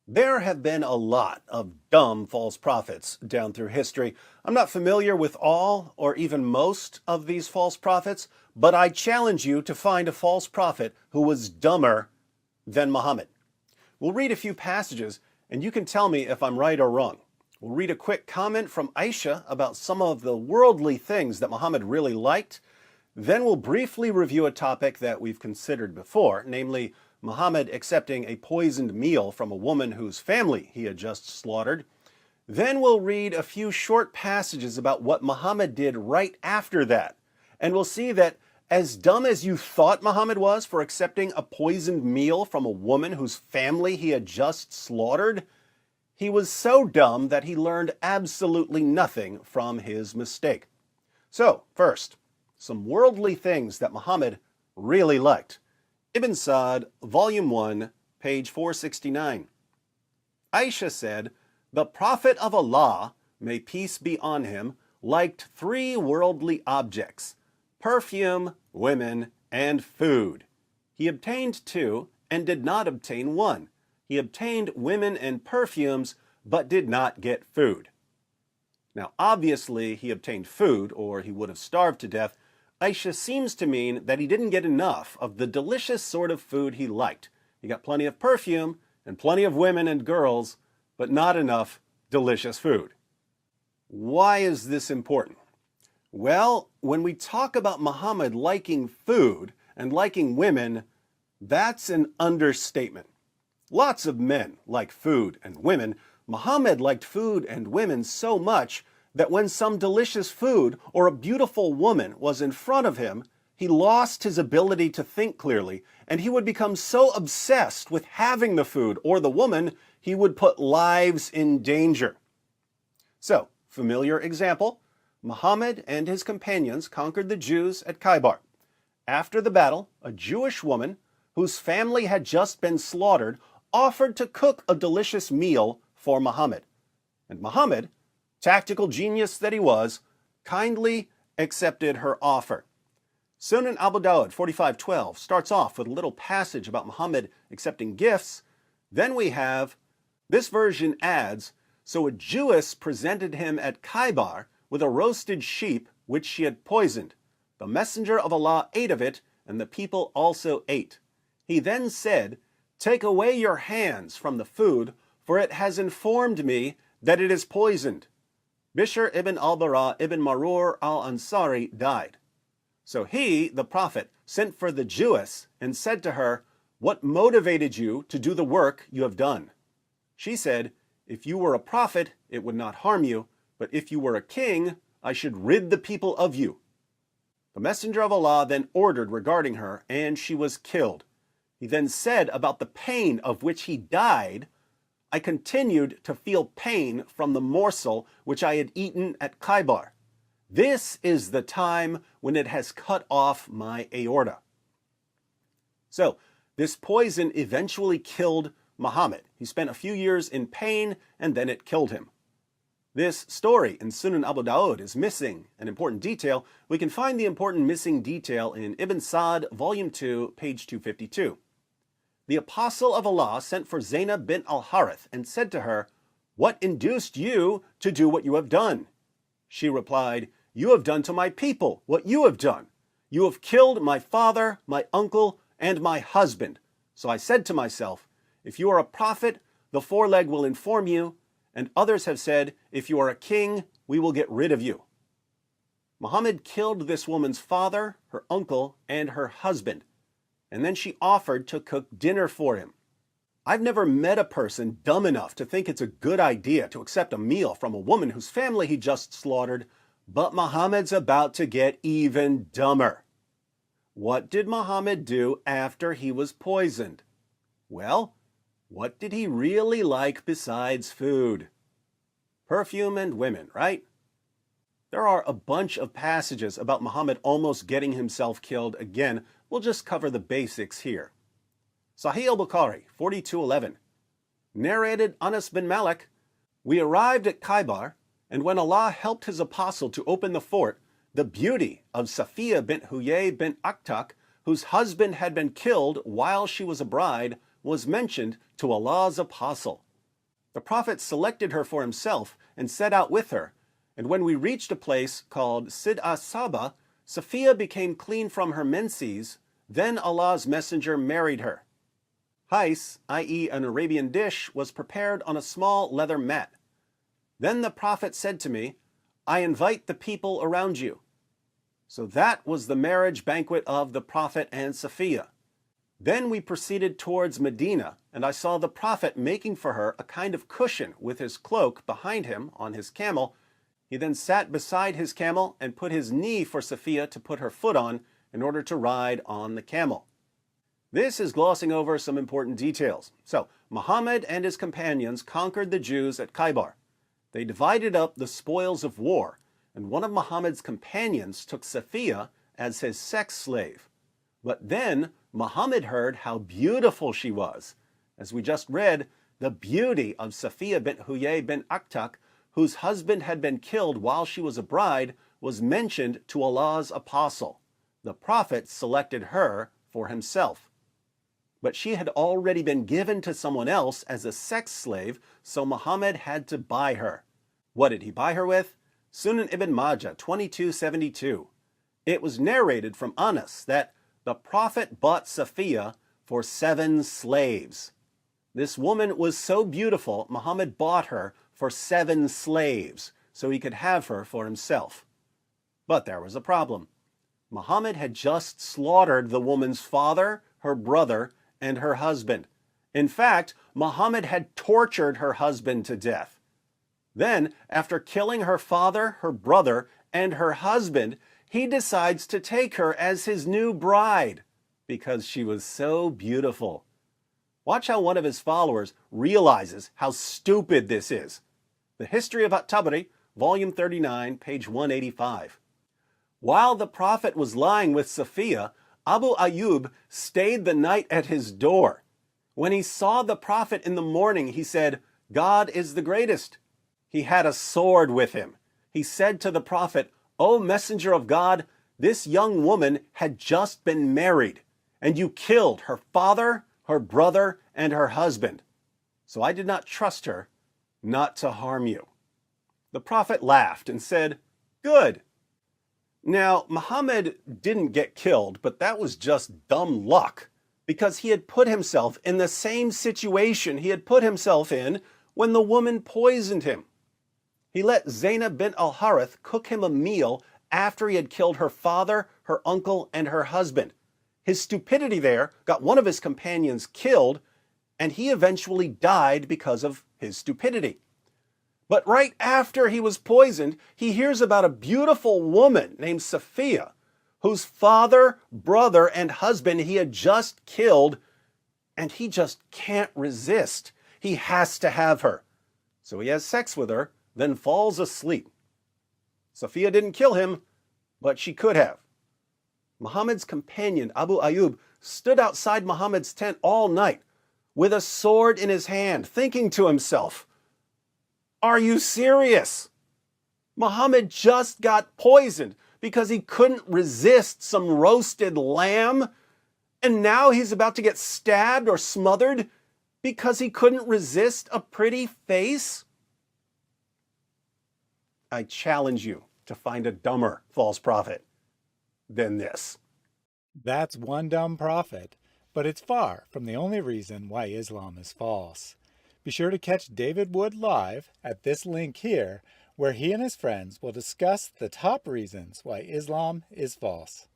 There have been a lot of dumb false prophets down through history. I'm not familiar with all or even most of these false prophets, but I challenge you to find a false prophet who was dumber than Muhammad. We'll read a few passages and you can tell me if I'm right or wrong. We'll read a quick comment from Aisha about some of the worldly things that Muhammad really liked. Then we'll briefly review a topic that we've considered before, namely Muhammad accepting a poisoned meal from a woman whose family he had just slaughtered. Then we'll read a few short passages about what Muhammad did right after that. And we'll see that as dumb as you thought Muhammad was for accepting a poisoned meal from a woman whose family he had just slaughtered, he was so dumb that he learned absolutely nothing from his mistake. So, first, some worldly things that Muhammad really liked. Ibn Sa'd, Volume 1, page 469. Aisha said, "The Prophet of Allah, may peace be on him, liked three worldly objects: perfume, women, and food. He obtained two and did not obtain one. He obtained women and perfumes, but did not get food." Now, obviously, he obtained food, or he would have starved to death. Aisha seems to mean that he didn't get enough of the delicious sort of food he liked. He got plenty of perfume and plenty of women and girls, but not enough delicious food. Why is this important? Well, when we talk about Muhammad liking food and liking women, that's an understatement. Lots of men like food and women. Muhammad liked food and women so much that when some delicious food or a beautiful woman was in front of him, he lost his ability to think clearly, and he would become so obsessed with having the food or the woman, he would put lives in danger. So, familiar example, Muhammad and his companions conquered the Jews at Khaybar. After the battle, a Jewish woman, whose family had just been slaughtered, offered to cook a delicious meal for Muhammad. And Muhammad, tactical genius that he was, kindly accepted her offer. Sunan Abu Dawud 45:12 starts off with a little passage about Muhammad accepting gifts. Then we have, this version adds, "So a Jewess presented him at Khaybar with a roasted sheep which she had poisoned. The messenger of Allah ate of it, and the people also ate. He then said, 'Take away your hands from the food, for it has informed me that it is poisoned.' Bishr ibn al-Bara ibn Marur al-Ansari died. So he, the Prophet, sent for the Jewess and said to her, 'What motivated you to do the work you have done?' She said, 'If you were a prophet, it would not harm you, but if you were a king, I should rid the people of you.' The Messenger of Allah then ordered regarding her, and she was killed. He then said about the pain of which he died, 'I continued to feel pain from the morsel which I had eaten at Khaybar. This is the time when it has cut off my aorta.'" So, this poison eventually killed Muhammad. He spent a few years in pain, and then it killed him. This story in Sunan Abu Dawud is missing an important detail. We can find the important missing detail in Ibn Sa'd, Volume 2, page 252. The Apostle of Allah sent for Zainab bint al-Harith and said to her, "What induced you to do what you have done?" She replied, "You have done to my people what you have done. You have killed my father, my uncle, and my husband. So I said to myself, if you are a prophet, the foreleg will inform you, and others have said, if you are a king, we will get rid of you." Muhammad killed this woman's father, her uncle, and her husband, and then she offered to cook dinner for him. I've never met a person dumb enough to think it's a good idea to accept a meal from a woman whose family he just slaughtered, but Muhammad's about to get even dumber. What did Muhammad do after he was poisoned? Well, what did he really like besides food? Perfume and women, right? There are a bunch of passages about Muhammad almost getting himself killed again. We'll just cover the basics here. Sahih al-Bukhari 42:11 narrated Anas bin Malik, "We arrived at Khaybar, and when Allah helped his apostle to open the fort, the beauty of Safiya bint Huyay bint Akhtak, whose husband had been killed while she was a bride, was mentioned to Allah's apostle. The prophet selected her for himself and set out with her. And when we reached a place called Sid-as-Saba, Safiya became clean from her menses. Then Allah's messenger married her. Hais, i.e. an Arabian dish, was prepared on a small leather mat. Then the prophet said to me, I invite the people around you. So that was the marriage banquet of the prophet and Safiya. Then we proceeded towards Medina, and I saw the prophet making for her a kind of cushion with his cloak behind him on his camel. He then sat beside his camel and put his knee for Safiya to put her foot on in order to ride on the camel. This is glossing over some important details. So, Muhammad and his companions conquered the Jews at Khaybar. They divided up the spoils of war, and one of Muhammad's companions took Safiya as his sex slave. But then Muhammad heard how beautiful she was. As we just read, the beauty of Safiya bint Huyay bint Akhtak, whose husband had been killed while she was a bride, was mentioned to Allah's apostle. The prophet selected her for himself. But she had already been given to someone else as a sex slave, so Muhammad had to buy her. What did he buy her with? Sunan ibn Majah 2272. It was narrated from Anas that the prophet bought Safiya for 7 slaves. This woman was so beautiful, Muhammad bought her for 7 slaves, so he could have her for himself. But there was a problem. Muhammad had just slaughtered the woman's father, her brother, and her husband. In fact, Muhammad had tortured her husband to death. Then, after killing her father, her brother, and her husband, he decides to take her as his new bride because she was so beautiful. Watch how one of his followers realizes how stupid this is. The History of At-Tabari, Volume 39, page 185. While the prophet was lying with Safiya, Abu Ayyub stayed the night at his door. When he saw the prophet in the morning, he said, God is the greatest. He had a sword with him. He said to the prophet, O messenger of God, this young woman had just been married, and you killed her father, her brother, and her husband. So I did not trust her not to harm you. The prophet laughed and said, Good. Now, Muhammad didn't get killed, but that was just dumb luck, because he had put himself in the same situation he had put himself in when the woman poisoned him. He let Zainab bint al-Harith cook him a meal after he had killed her father, her uncle, and her husband. His stupidity there got one of his companions killed, and he eventually died because of his stupidity. But right after he was poisoned, he hears about a beautiful woman named Safiya, whose father, brother, and husband he had just killed, and he just can't resist. He has to have her. So he has sex with her, then falls asleep. Safiya didn't kill him, but she could have. Muhammad's companion, Abu Ayyub, stood outside Muhammad's tent all night with a sword in his hand, thinking to himself, Are you serious? Muhammad just got poisoned because he couldn't resist some roasted lamb, and now he's about to get stabbed or smothered because he couldn't resist a pretty face? I challenge you to find a dumber false prophet than this. That's one dumb prophet, but it's far from the only reason why Islam is false. Be sure to catch David Wood live at this link here, where he and his friends will discuss the top reasons why Islam is false.